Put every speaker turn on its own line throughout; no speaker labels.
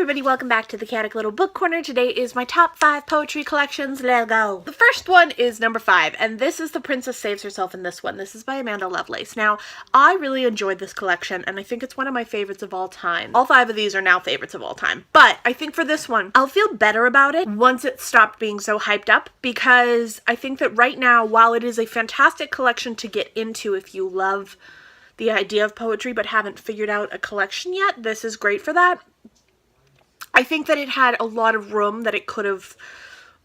everybody, welcome back to the Chaotic Little Book Corner. Today is my top 5 poetry collections. Let's go. The first one is number 5, and this is The Princess Saves Herself in this one. This is by Amanda Lovelace. Now, I really enjoyed this collection, and I think it's one of my favorites of all time. All 5 of these are now favorites of all time, but I think for this one, I'll feel better about it once it stopped being so hyped up, because I think that right now, while it is a fantastic collection to get into if you love the idea of poetry but haven't figured out a collection yet, this is great for that. I think that it had a lot of room that it could have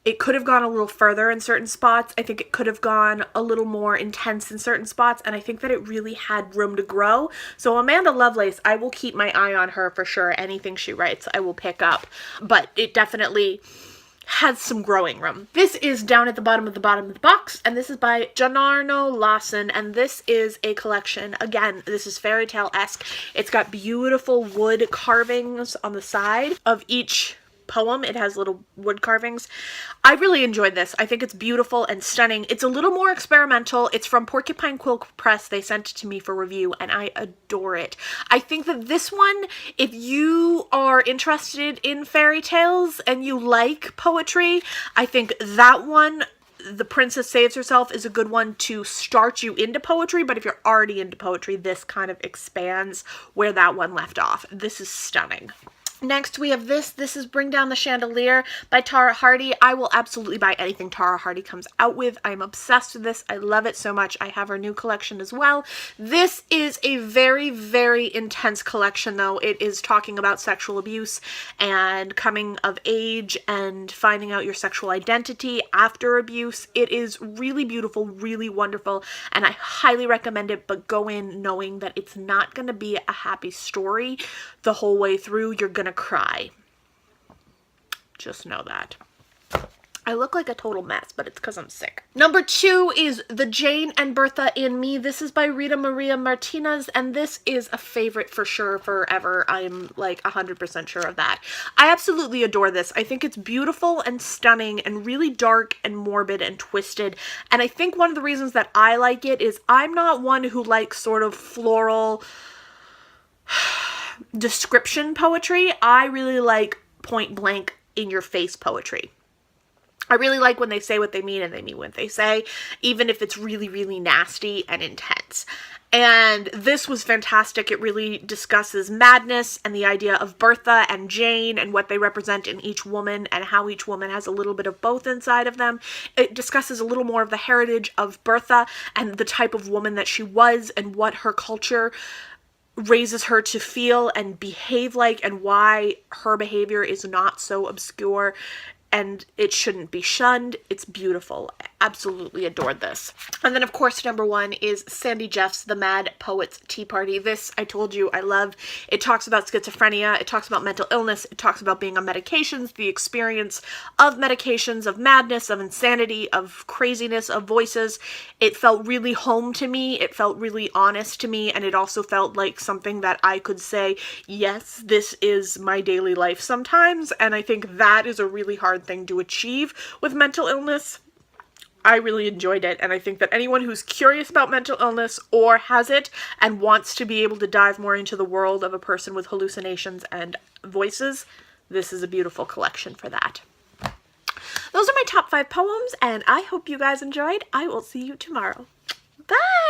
gone a little further in certain spots. I think it could have gone a little more intense in certain spots, and I think that it really had room to grow. So Amanda Lovelace, I will keep my eye on her for sure. Anything she writes, I will pick up, but it definitely has some growing room. This is down at the bottom of the box, and this is by Janarno Lawson, and this is a collection. Again, this is fairy tale-esque. It's got beautiful wood carvings on the side of each poem. It has little wood carvings. I really enjoyed this. I think it's beautiful and stunning. It's a little more experimental. It's from Porcupine Quill Press. They sent it to me for review, and I adore it. I think that this one, if you are interested in fairy tales and you like poetry, I think that one, The Princess Saves Herself, is a good one to start you into poetry, but if you're already into poetry, this kind of expands where that one left off. This is stunning. Next, we have this. This is Bring Down the Chandelier by Tara Hardy. I will absolutely buy anything Tara Hardy comes out with. I'm obsessed with this. I love it so much. I have her new collection as well. This is a very, very intense collection, though. It is talking about sexual abuse and coming of age and finding out your sexual identity after abuse. It is really beautiful, really wonderful, and I highly recommend it, but go in knowing that it's not going to be a happy story the whole way through. You're going to cry. Just know that. I look like a total mess, but it's because I'm sick. Number 2 is The Jane and Bertha in Me. This is by Rita Maria Martinez, and this is a favorite for sure forever. I'm like 100% sure of that. I absolutely adore this. I think it's beautiful and stunning and really dark and morbid and twisted. And I think one of the reasons that I like it is I'm not one who likes sort of floral description poetry. I really like point blank in your face poetry. I really like when they say what they mean and they mean what they say, even if it's really, really nasty and intense. And this was fantastic. It really discusses madness and the idea of Bertha and Jane and what they represent in each woman and how each woman has a little bit of both inside of them. It discusses a little more of the heritage of Bertha and the type of woman that she was and what her culture raises her to feel and behave like, and why her behavior is not so obscure and it shouldn't be shunned. It's beautiful. I absolutely adored this. And then, of course, number 1 is Sandy Jeff's The Mad Poet's Tea Party. This, I told you, I love. It talks about schizophrenia. It talks about mental illness. It talks about being on medications, the experience of medications, of madness, of insanity, of craziness, of voices. It felt really home to me. It felt really honest to me. And it also felt like something that I could say, yes, this is my daily life sometimes. And I think that is a really hard thing to achieve with mental illness. I really enjoyed it, and I think that anyone who's curious about mental illness or has it and wants to be able to dive more into the world of a person with hallucinations and voices, this is a beautiful collection for that. Those are my top 5 poems, and I hope you guys enjoyed. I will see you tomorrow. Bye!